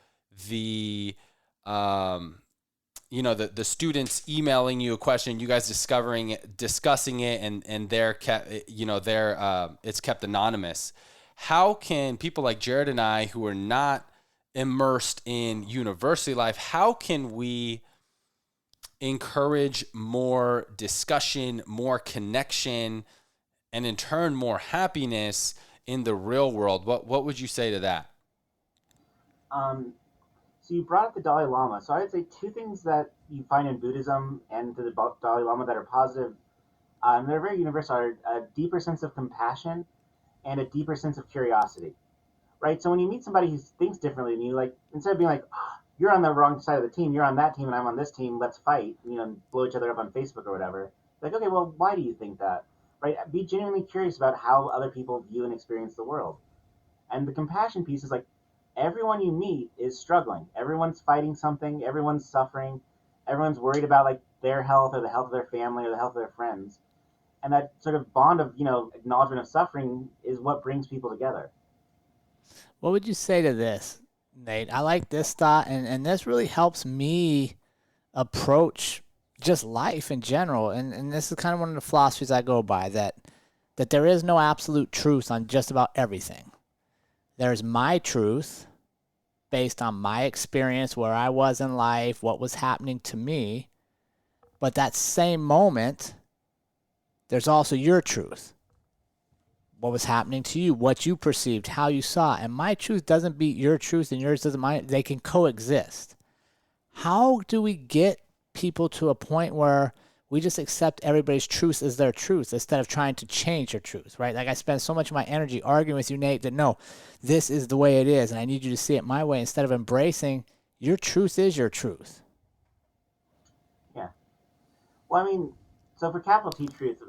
S1: the the students emailing you a question, you guys discussing it, and it's kept anonymous. How can people like Jerrod and I, who are not immersed in university life, how can we encourage more discussion, more connection, and in turn more happiness in the real world? What would you say to that?
S4: So you brought up the Dalai Lama. So I would say two things that you find in Buddhism and the Dalai Lama that are positive, and they're very universal, are a deeper sense of compassion and a deeper sense of curiosity, right? So when you meet somebody who thinks differently than you, like, instead of being like, oh, you're on the wrong side of the team, you're on that team and I'm on this team, let's fight, and blow each other up on Facebook or whatever. Like, okay, well, why do you think that, right? Be genuinely curious about how other people view and experience the world. And the compassion piece is like, everyone you meet is struggling. Everyone's fighting something. Everyone's suffering. Everyone's worried about like their health or the health of their family or the health of their friends. And that sort of bond of, acknowledgement of suffering is what brings people together.
S2: What would you say to this, Nate? I like this thought, and this really helps me approach just life in general. And this is kind of one of the philosophies I go by, that there is no absolute truth on just about everything. There's my truth based on my experience, where I was in life, what was happening to me. But that same moment, there's also your truth. What was happening to you, what you perceived, how you saw. And my truth doesn't beat your truth and yours doesn't mine. They can coexist. How do we get people to a point where we just accept everybody's truth as their truth instead of trying to change your truth, right? Like, I spend so much of my energy arguing with you, Nate, that no, this is the way it is, and I need you to see it my way, instead of embracing your truth is your truth.
S4: Yeah. Well, I mean, so for capital T truth,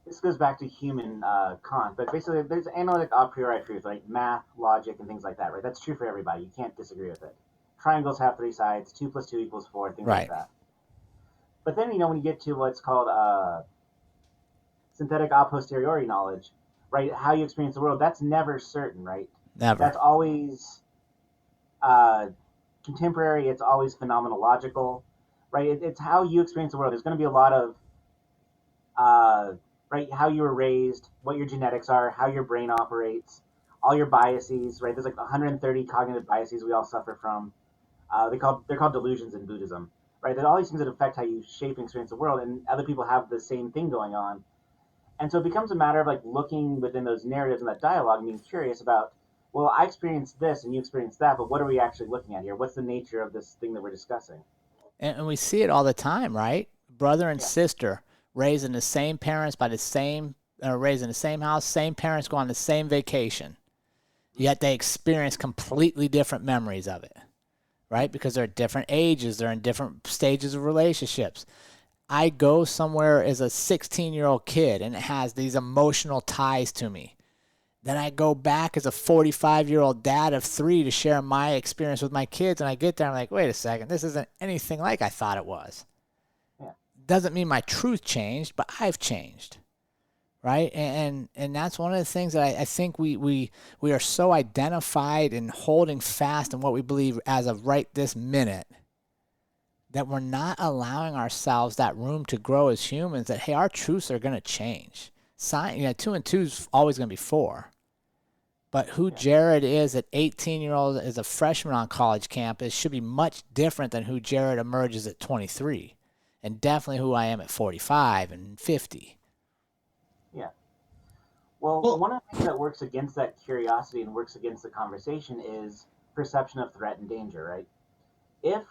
S4: this goes back to human Kant, but basically there's analytic a priori truth, like math, logic, and things like that, right? That's true for everybody. You can't disagree with it. Triangles have three sides, 2 + 2 = 4, things
S2: Right.
S4: like that. But then, when you get to what's called synthetic a posteriori knowledge, right? How you experience the world, that's never certain, right?
S2: Never.
S4: That's always contemporary. It's always phenomenological, right? It's how you experience the world. There's going to be a lot of, right, how you were raised, what your genetics are, how your brain operates, all your biases, right? There's like 130 cognitive biases we all suffer from. They're called delusions in Buddhism. Right, that all these things that affect how you shape and experience the world, and other people have the same thing going on. And so it becomes a matter of like looking within those narratives and that dialogue and being curious about, well, I experienced this and you experienced that, but what are we actually looking at here? What's the nature of this thing that we're discussing?
S2: And we see it all the time, right? Brother and sister raised in the same parents by the same, raised in the same house, same parents go on the same vacation. Yet they experience completely different memories of it. Right? Because they're at different ages. They're in different stages of relationships. I go somewhere as a 16-year-old kid, and it has these emotional ties to me. Then I go back as a 45-year-old dad of 3 to share my experience with my kids, and I get there, I'm like, wait a second, this isn't anything like I thought it was.
S4: Yeah.
S2: Doesn't mean my truth changed, but I've changed. Right? And that's one of the things that I think we are so identified in holding fast in what we believe as of right this minute, that we're not allowing ourselves that room to grow as humans, that, hey, our truths are going to change. 2 and 2 is always going to be 4. But who Jerrod is at 18-year-old as a freshman on college campus should be much different than who Jerrod emerges at 23. and definitely who I am at 45 and 50.
S4: Yeah. Well,
S3: Well,
S4: one of the things that works against that curiosity and works against the conversation is perception of threat and danger, right? If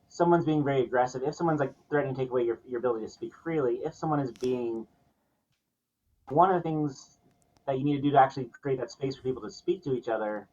S4: someone's being very aggressive, if someone's like threatening to take away your ability to speak freely, if someone is being, one of the things that you need to do to actually create that space for people to speak to each other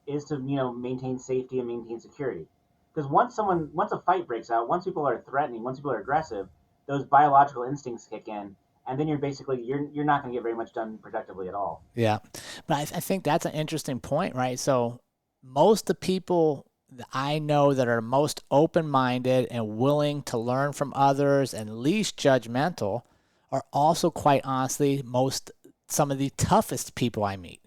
S4: is to, maintain safety and maintain security. Because once a fight breaks out, once people are threatening, once people are aggressive, those biological instincts kick in, and then you're not going to get very much done productively at all.
S2: Yeah. But I think that's an interesting point, right? So most of the people that I know that are most open-minded and willing to learn from others and least judgmental are also, quite honestly, some of the toughest people I meet.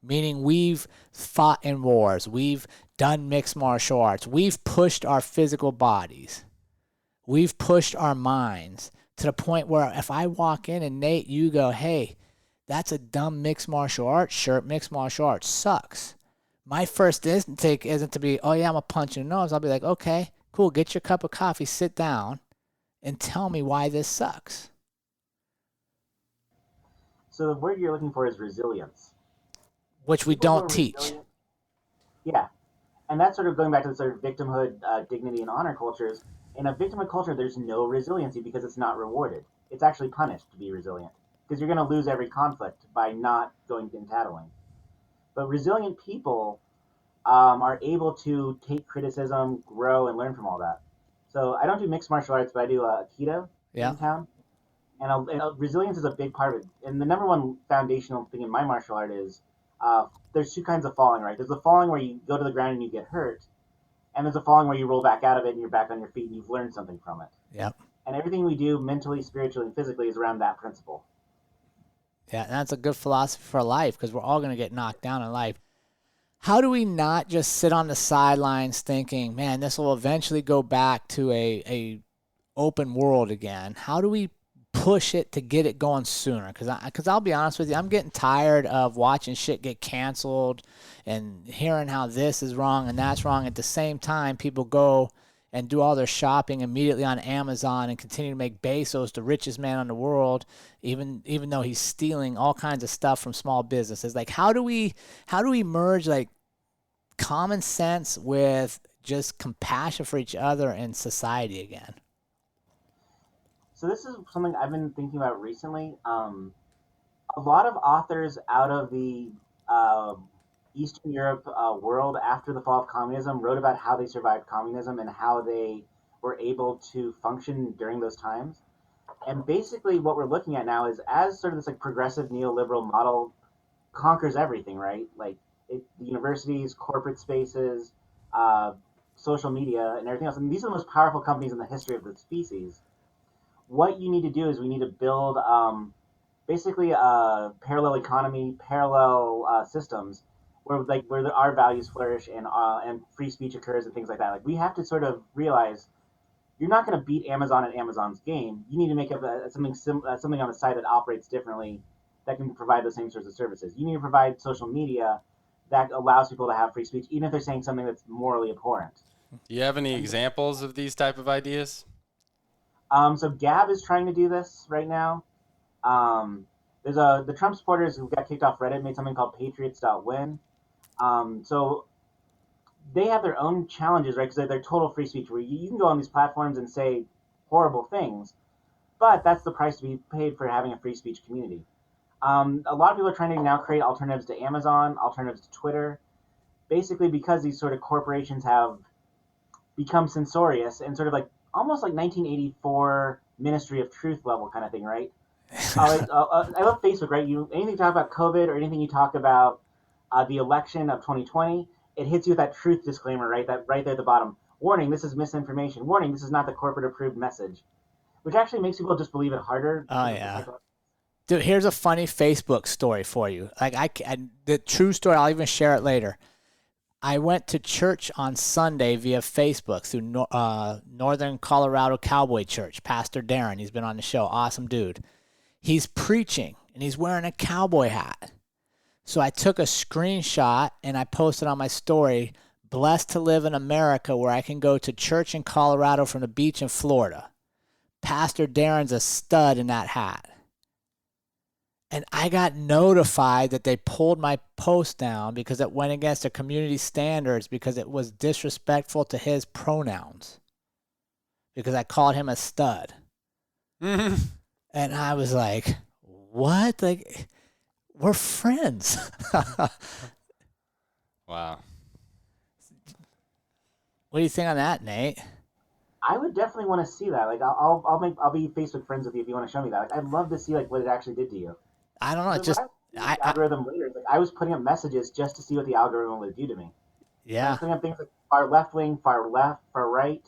S2: Meaning we've fought in wars, we've done mixed martial arts, we've pushed our physical bodies, we've pushed our minds to the point where if I walk in and Nate, you go, hey, that's a dumb mixed martial arts shirt, mixed martial arts sucks. My first instinct isn't to be, oh yeah, I'm going to punch you in the nose. I'll be like, okay, cool, get your cup of coffee, sit down, and tell me why this sucks.
S4: So the word you're looking for is resilience.
S2: Which we
S4: People who
S2: don't
S4: are
S2: teach.
S4: resilient- Yeah, and that's sort of going back to the sort of victimhood, dignity, and honor cultures. In a victimhood culture, there's no resiliency because it's not rewarded. It's actually punished to be resilient because you're going to lose every conflict by not going and tattling. But resilient people are able to take criticism, grow, and learn from all that. So I don't do mixed martial arts, but I do Aikido
S2: Yeah.
S4: in town. And resilience is a big part of it. And the number one foundational thing in my martial art is there's two kinds of falling, right? There's the falling where you go to the ground and you get hurt, and there's a falling where you roll back out of it and you're back on your feet and you've learned something from it.
S2: Yep.
S4: And everything we do mentally, spiritually, and physically is around that principle.
S2: Yeah, and that's a good philosophy for life because we're all going to get knocked down in life. How do we not just sit on the sidelines thinking, man, this will eventually go back to a open world again? How do we push it to get it going sooner? Because I'll be honest with you, I'm getting tired of watching shit get canceled and hearing how this is wrong and that's wrong. At the same time, people go and do all their shopping immediately on Amazon and continue to make Bezos the richest man in the world, even though he's stealing all kinds of stuff from small businesses. Like, how do we merge like common sense with just compassion for each other and society again?
S4: So this is something I've been thinking about recently. A lot of authors out of the Eastern Europe world after the fall of communism wrote about how they survived communism and how they were able to function during those times. And basically what we're looking at now is as sort of this like progressive neoliberal model conquers everything, right? Like the universities, corporate spaces, social media, and everything else. And these are the most powerful companies in the history of the species. What you need to do is we need to build basically a parallel economy, parallel systems where our values flourish and free speech occurs and things like that. Like we have to sort of realize you're not going to beat Amazon at Amazon's game. You need to make up something on the side that operates differently that can provide the same sorts of services. You need to provide social media that allows people to have free speech, even if they're saying something that's morally abhorrent.
S1: Do you have any examples of these type of ideas?
S4: So Gab is trying to do this right now. There's the Trump supporters who got kicked off Reddit made something called Patriots.win. So they have their own challenges, right? Because they're total free speech, where you can go on these platforms and say horrible things, but that's the price to be paid for having a free speech community. A lot of people are trying to now create alternatives to Amazon, alternatives to Twitter, basically because these sort of corporations have become censorious and sort of like almost like 1984 Ministry of Truth level kind of thing, right? I love Facebook, right? Anything you talk about COVID or anything you talk about the election of 2020, it hits you with that truth disclaimer, right? That right there at the bottom. Warning, this is misinformation. Warning, this is not the corporate approved message. Which actually makes people just believe it harder.
S2: Oh, yeah. Dude, here's a funny Facebook story for you. Like the true story, I'll even share it later. I went to church on Sunday via Facebook through Northern Colorado Cowboy Church. Pastor Darren, he's been on the show. Awesome dude. He's preaching, and he's wearing a cowboy hat. So I took a screenshot, and I posted on my story, blessed to live in America where I can go to church in Colorado from the beach in Florida. Pastor Darren's a stud in that hat. And I got notified that they pulled my post down because it went against the community standards because it was disrespectful to his pronouns. Because I called him a stud.
S1: Mm-hmm.
S2: And I was like, what? Like, we're friends.
S1: Wow.
S2: What do you think on that, Nate?
S4: I would definitely want to see that. Like, I'll be Facebook friends with you if you want to show me that. Like, I'd love to see like what it actually did to you.
S2: I don't know. It
S4: Because
S2: just,
S4: when I see the algorithm later, it's like I was putting up messages just to see what the algorithm would do to me. I
S2: yeah.
S4: was putting up things like far left wing, far left, far right,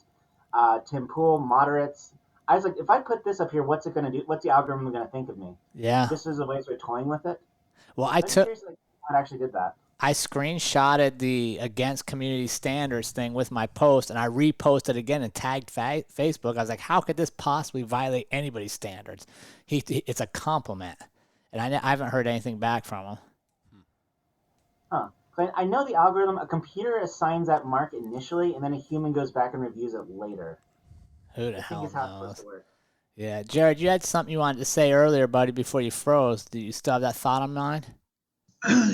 S4: Tim Pool, moderates. I was like, if I put this up here, what's it going to do? What's the algorithm going to think of me?
S2: Yeah.
S4: This is a way of sort of toying with it.
S2: Well,
S4: I'm curious, like, what actually did that.
S2: I screenshotted the against community standards thing with my post, and I reposted again and tagged Facebook. I was like, how could this possibly violate anybody's standards? It's a compliment. And I haven't heard anything back from him.
S4: Huh. I know the algorithm, a computer assigns that mark initially, and then a human goes back and reviews it later.
S2: Who the
S4: I
S2: hell
S4: think is how it's
S2: knows?
S4: supposed to work.
S2: Yeah. Jerrod, you had something you wanted to say earlier, buddy, before you froze. Do you still have that thought on mind?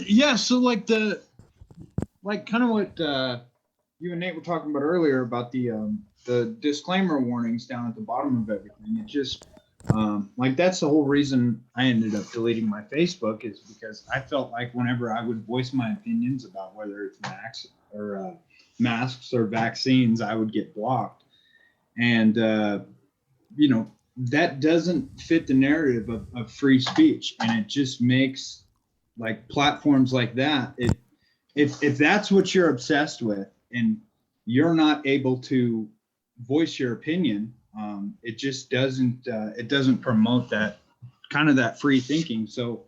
S3: Yeah, so like kind of what you and Nate were talking about earlier about the disclaimer warnings down at the bottom of everything. It just like that's the whole reason I ended up deleting my Facebook, is because I felt like whenever I would voice my opinions about whether it's masks or vaccines, I would get blocked. And that doesn't fit the narrative of free speech, and it just makes like platforms like that, if that's what you're obsessed with and you're not able to voice your opinion, it just doesn't promote that kind of that free thinking. So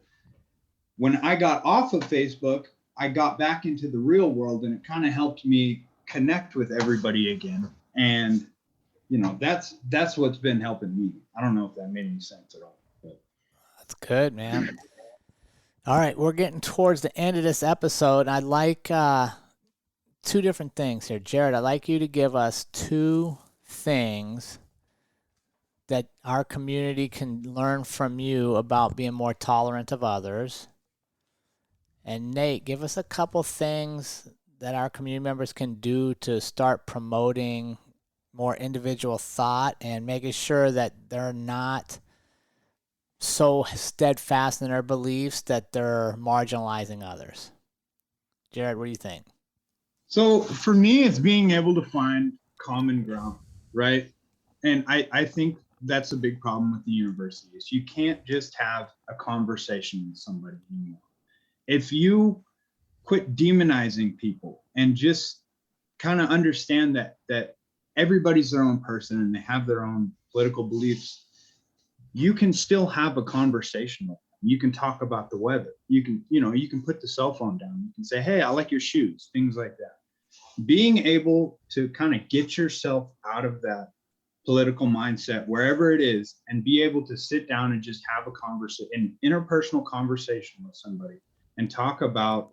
S3: when I got off of Facebook, I got back into the real world, and it kind of helped me connect with everybody again. And that's what's been helping me. I don't know if that made any sense at all. But.
S2: That's good, man. All right, we're getting towards the end of this episode, and I'd like two different things here. Jerrod, I'd like you to give us two things that our community can learn from you about being more tolerant of others. And Nate, give us a couple things that our community members can do to start promoting more individual thought and making sure that they're not so steadfast in their beliefs that they're marginalizing others. Jerrod, what do you think?
S3: So for me, it's being able to find common ground, right? And I think that's a big problem with the university is you can't just have a conversation with somebody anymore. If you quit demonizing people and just kind of understand that everybody's their own person and they have their own political beliefs, you can still have a conversation with them. You can talk about the weather. You can put the cell phone down. You can say, hey, I like your shoes, things like that. Being able to kind of get yourself out of that political mindset, wherever it is, and be able to sit down and just have an interpersonal conversation with somebody and talk about,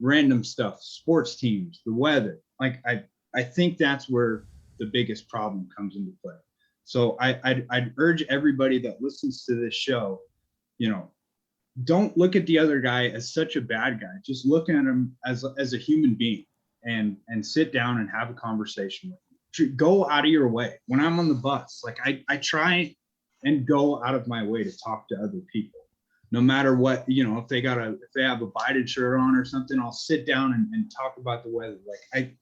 S3: random stuff, sports teams, the weather. Like, I think that's where the biggest problem comes into play. So I'd urge everybody that listens to this show, don't look at the other guy as such a bad guy. Just look at him as a human being and sit down and have a conversation with him. Go out of your way. When I'm on the bus, like I try and go out of my way to talk to other people, no matter what, if they have a Biden shirt on or something, I'll sit down and talk about the weather. Like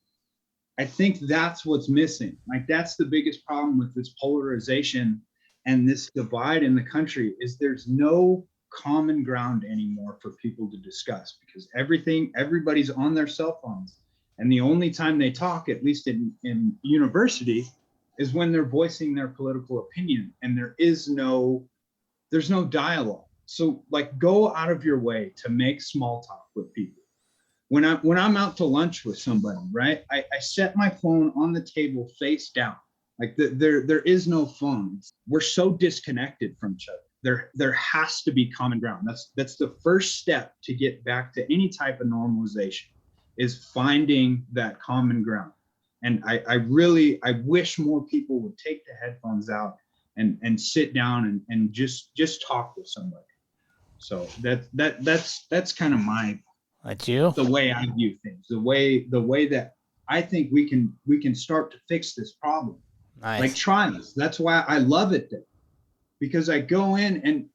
S3: I think that's what's missing. Like that's the biggest problem with this polarization and this divide in the country is there's no common ground anymore for people to discuss because everybody's on their cell phones. And the only time they talk, at least in university, is when they're voicing their political opinion, and there's no dialogue. So like go out of your way to make small talk with people. When I'm out to lunch with somebody, right? I set my phone on the table face down. Like there is no phone. We're so disconnected from each other. There has to be common ground. That's the first step to get back to any type of normalization, is finding that common ground. And I wish more people would take the headphones out and sit down and just talk with somebody. So that's kind of the way I view things, the way that I think we can start to fix this problem.
S2: Nice.
S3: Like trials. That's why I love it there, because I go in and,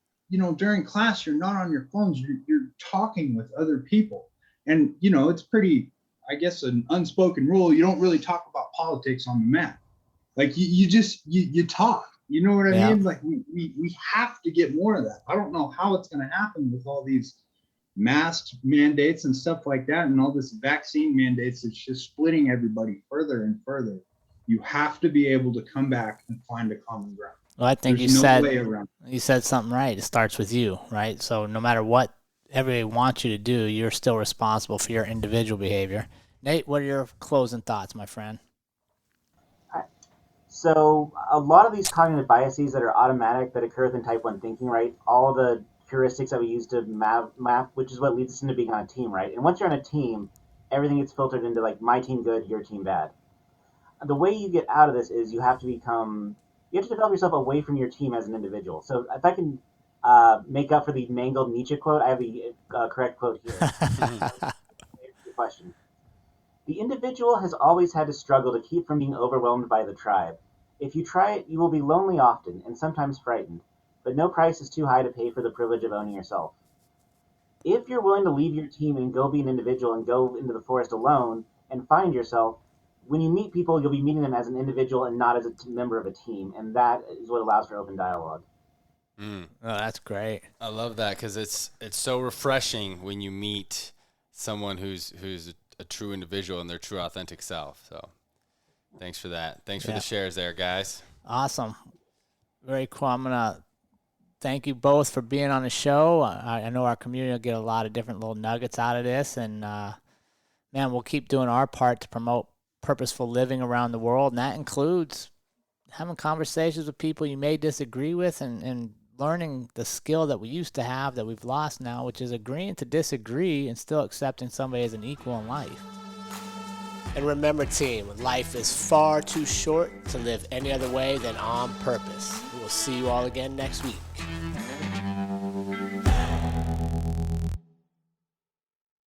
S3: during class, you're not on your phones, you're talking with other people. And, it's pretty, I guess, an unspoken rule. You don't really talk about politics on the mat. Like you talk, you know what I mean? Like we have to get more of that. I don't know how it's going to happen with all these mask mandates and stuff like that, and all this vaccine mandates. It's just splitting everybody further and further. You have to be able to come back and find a common ground.
S2: Well, I think
S3: There's no way around it.
S2: You said something right. It starts with you, right? So no matter what everybody wants you to do, you're still responsible for your individual behavior. Nate, what are your closing thoughts, my friend?
S4: So a lot of these cognitive biases that are automatic that occur within type 1 thinking, right? All the heuristics that we use to map, which is what leads us into being on a team, right? And once you're on a team, everything gets filtered into like my team good, your team bad. The way you get out of this is you have to develop yourself away from your team as an individual. So if I can make up for the mangled Nietzsche quote, I have the correct quote here. Question. The individual has always had to struggle to keep from being overwhelmed by the tribe. If you try it, you will be lonely often and sometimes frightened, but no price is too high to pay for the privilege of owning yourself. If you're willing to leave your team and go be an individual and go into the forest alone and find yourself, when you meet people, you'll be meeting them as an individual and not as a member of a team, and that is what allows for open dialogue.
S2: Oh, that's great.
S1: I love that because it's so refreshing when you meet someone who's a true individual and their true authentic self. So thanks for that. Thanks for the shares there, guys.
S2: Awesome. Very cool. I'm going to thank you both for being on the show. I know our community will get a lot of different little nuggets out of this. And, man, we'll keep doing our part to promote purposeful living around the world. And that includes having conversations with people you may disagree with and learning the skill that we used to have that we've lost now, which is agreeing to disagree and still accepting somebody as an equal in life.
S5: And remember, team, life is far too short to live any other way than on purpose. We will see you all again next week.